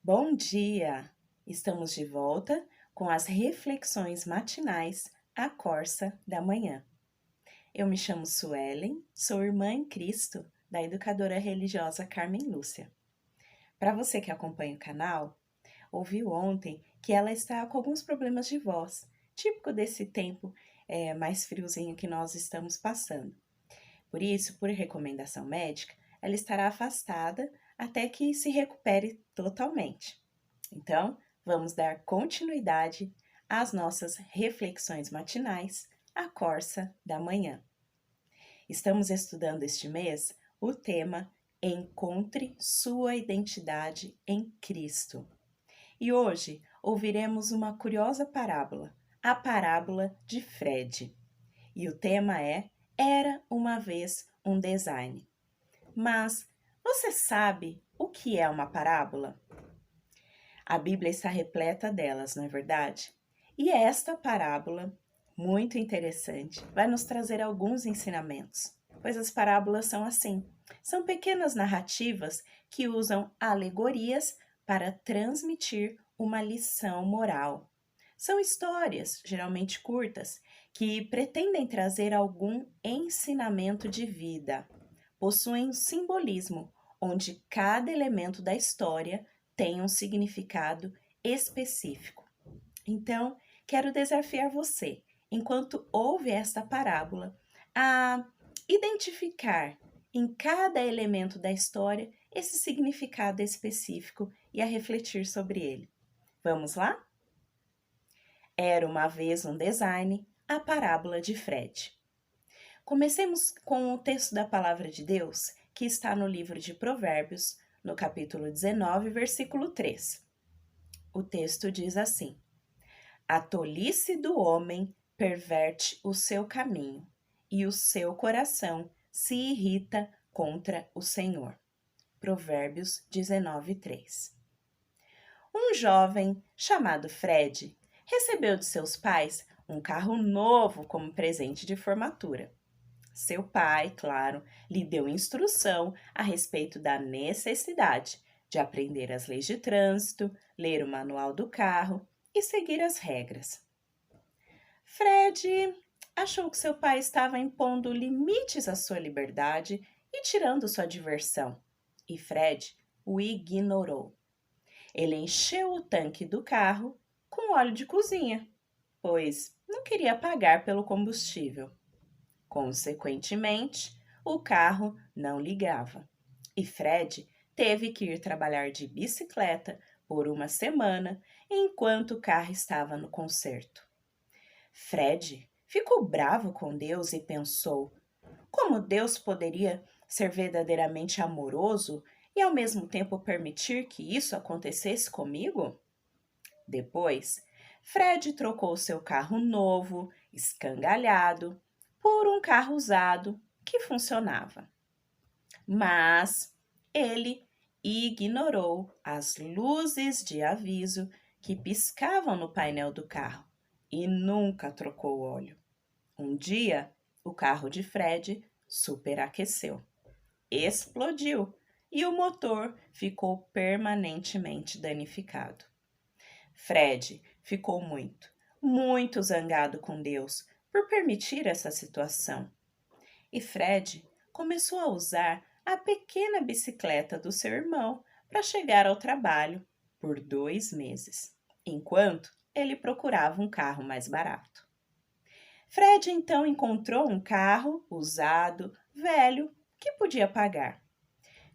Bom dia! Estamos de volta com as reflexões matinais à Corsa da Manhã. Eu me chamo Suelen, sou irmã em Cristo da educadora religiosa Carmen Lúcia. Para você que acompanha o canal, ouviu ontem que ela está com alguns problemas de voz, típico desse tempo mais friozinho que nós estamos passando. Por isso, por recomendação médica, ela estará afastada até que se recupere totalmente. Então, vamos dar continuidade às nossas reflexões matinais, a Corsa da Manhã. Estamos estudando este mês o tema Encontre sua identidade em Cristo. E hoje ouviremos uma curiosa parábola, a parábola de Fred. E o tema é Era uma vez um design. Mas você sabe o que é uma parábola? A Bíblia está repleta delas, não é verdade? E esta parábola, muito interessante, vai nos trazer alguns ensinamentos, pois as parábolas são assim. São pequenas narrativas que usam alegorias para transmitir uma lição moral. São histórias, geralmente curtas, que pretendem trazer algum ensinamento de vida. Possuem um simbolismo, onde cada elemento da história tem um significado específico. Então, quero desafiar você, enquanto ouve esta parábola, a identificar em cada elemento da história esse significado específico e a refletir sobre ele. Vamos lá? Era uma vez um design, a parábola de Fred. Comecemos com o texto da palavra de Deus, que está no livro de Provérbios, no capítulo 19, versículo 3. O texto diz assim: A tolice do homem perverte o seu caminho, e o seu coração se irrita contra o Senhor. Provérbios 19, 3. Um jovem chamado Fred recebeu de seus pais um carro novo como presente de formatura. Seu pai, claro, lhe deu instrução a respeito da necessidade de aprender as leis de trânsito, ler o manual do carro e seguir as regras. Fred achou que seu pai estava impondo limites à sua liberdade e tirando sua diversão, e Fred o ignorou. Ele encheu o tanque do carro com óleo de cozinha, pois não queria pagar pelo combustível. Consequentemente, o carro não ligava e Fred teve que ir trabalhar de bicicleta por uma semana enquanto o carro estava no conserto. Fred ficou bravo com Deus e pensou: como Deus poderia ser verdadeiramente amoroso e ao mesmo tempo permitir que isso acontecesse comigo? Depois, Fred trocou seu carro novo, escangalhado, por um carro usado que funcionava. Mas ele ignorou as luzes de aviso que piscavam no painel do carro e nunca trocou o óleo. Um dia, o carro de Fred superaqueceu, explodiu e o motor ficou permanentemente danificado. Fred ficou muito zangado com Deus por permitir essa situação. E Fred começou a usar a pequena bicicleta do seu irmão para chegar ao trabalho por 2 meses, enquanto ele procurava um carro mais barato. Fred então encontrou um carro usado, velho, que podia pagar.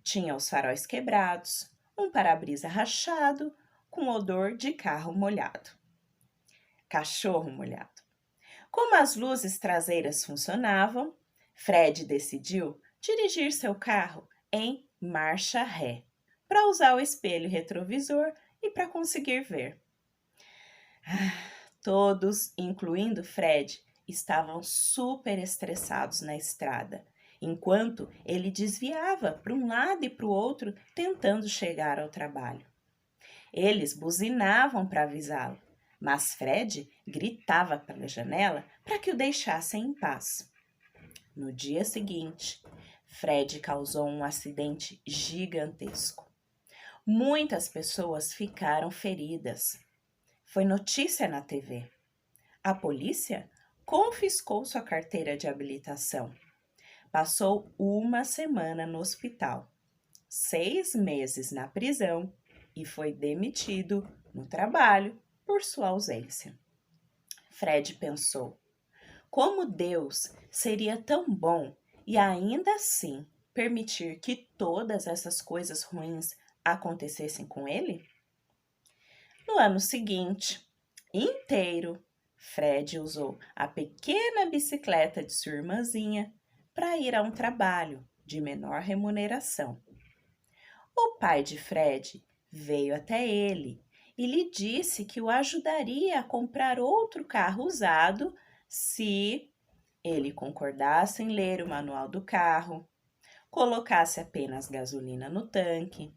Tinha os faróis quebrados, um para-brisa rachado, com odor de carro molhado. Cachorro molhado. Como as luzes traseiras funcionavam, Fred decidiu dirigir seu carro em marcha ré, para usar o espelho retrovisor e para conseguir ver. Todos, incluindo Fred, estavam super estressados na estrada, enquanto ele desviava para um lado e para o outro tentando chegar ao trabalho. Eles buzinavam para avisá-lo, mas Fred gritava pela janela para que o deixassem em paz. No dia seguinte, Fred causou um acidente gigantesco. Muitas pessoas ficaram feridas. Foi notícia na TV. A polícia confiscou sua carteira de habilitação. Passou uma semana no hospital, 6 meses na prisão e foi demitido no trabalho por sua ausência. Fred pensou: como Deus seria tão bom e ainda assim permitir que todas essas coisas ruins acontecessem com ele? No ano seguinte, inteiro, Fred usou a pequena bicicleta de sua irmãzinha para ir a um trabalho de menor remuneração. O pai de Fred veio até ele e lhe disse que o ajudaria a comprar outro carro usado se ele concordasse em ler o manual do carro, colocasse apenas gasolina no tanque,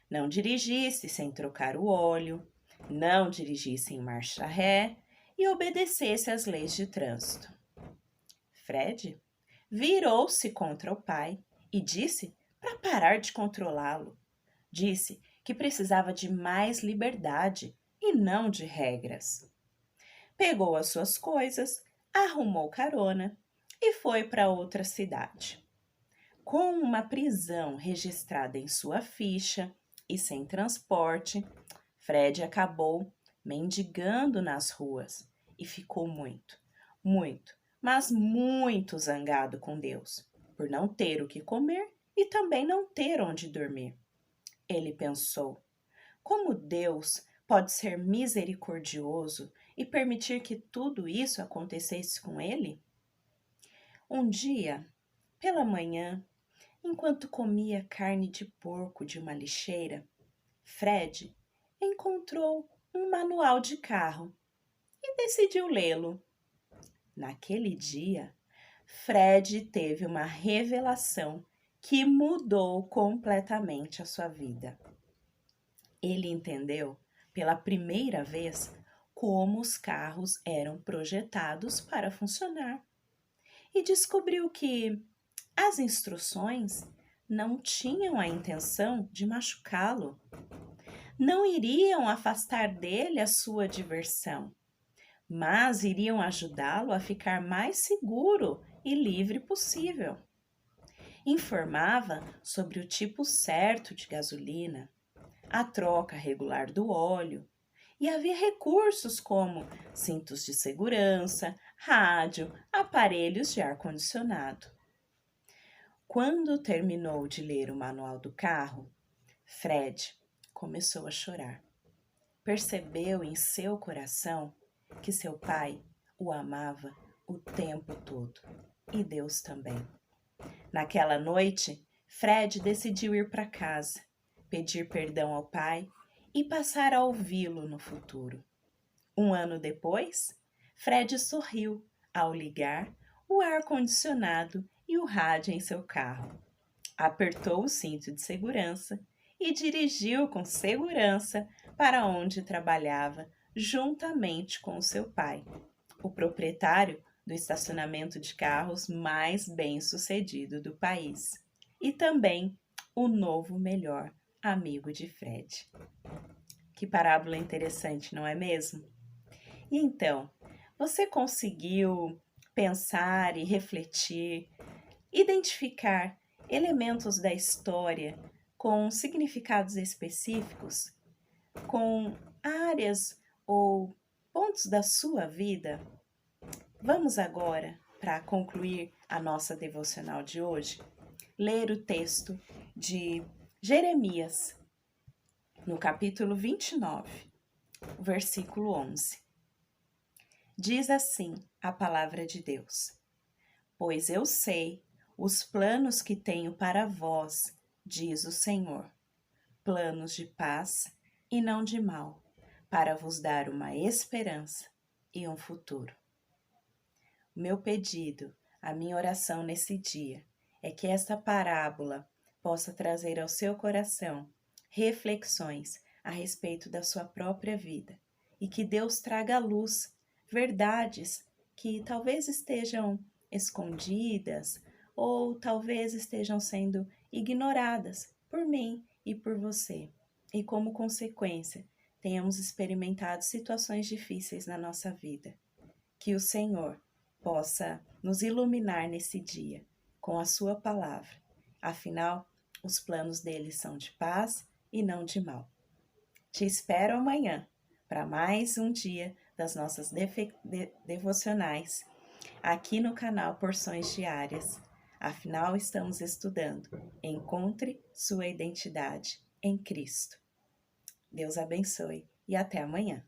não dirigisse sem trocar o óleo, não dirigisse em marcha ré e obedecesse às leis de trânsito. Fred virou-se contra o pai e disse para parar de controlá-lo. Disse que precisava de mais liberdade e não de regras. Pegou as suas coisas, arrumou carona e foi para outra cidade. Com uma prisão registrada em sua ficha e sem transporte, Fred acabou mendigando nas ruas e ficou mas muito zangado com Deus por não ter o que comer e também não ter onde dormir. Ele pensou: como Deus pode ser misericordioso e permitir que tudo isso acontecesse com ele? Um dia, pela manhã, enquanto comia carne de porco de uma lixeira, Fred encontrou um manual de carro e decidiu lê-lo. Naquele dia, Fred teve uma revelação que mudou completamente a sua vida. Ele entendeu pela primeira vez como os carros eram projetados para funcionar e descobriu que as instruções não tinham a intenção de machucá-lo, não iriam afastar dele a sua diversão, mas iriam ajudá-lo a ficar mais seguro e livre possível. Informava sobre o tipo certo de gasolina, a troca regular do óleo, e havia recursos como cintos de segurança, rádio, aparelhos de ar-condicionado. Quando terminou de ler o manual do carro, Fred começou a chorar. Percebeu em seu coração que seu pai o amava o tempo todo e Deus também. Naquela noite, Fred decidiu ir para casa, pedir perdão ao pai e passar a ouvi-lo no futuro. Um ano depois, Fred sorriu ao ligar o ar-condicionado e o rádio em seu carro. Apertou o cinto de segurança e dirigiu com segurança para onde trabalhava juntamente com o seu pai, o proprietário do estacionamento de carros mais bem-sucedido do país, e também o novo melhor amigo de Fred. Que parábola interessante, não é mesmo? E então, você conseguiu pensar e refletir, identificar elementos da história com significados específicos, com áreas ou pontos da sua vida? Vamos agora, para concluir a nossa devocional de hoje, ler o texto de Jeremias, no capítulo 29, versículo 11. Diz assim a palavra de Deus: pois eu sei os planos que tenho para vós, diz o Senhor, planos de paz e não de mal, para vos dar uma esperança e um futuro. O meu pedido, a minha oração nesse dia, é que esta parábola possa trazer ao seu coração reflexões a respeito da sua própria vida e que Deus traga à luz verdades que talvez estejam escondidas ou talvez estejam sendo ignoradas por mim e por você. e, como consequência, tenhamos experimentado situações difíceis na nossa vida. Que o Senhor possa nos iluminar nesse dia com a sua palavra. Afinal, os planos dele são de paz e não de mal. Te espero amanhã para mais um dia das nossas devocionais aqui no canal Porções Diárias. Afinal, estamos estudando Encontre sua identidade em Cristo. Deus abençoe e até amanhã.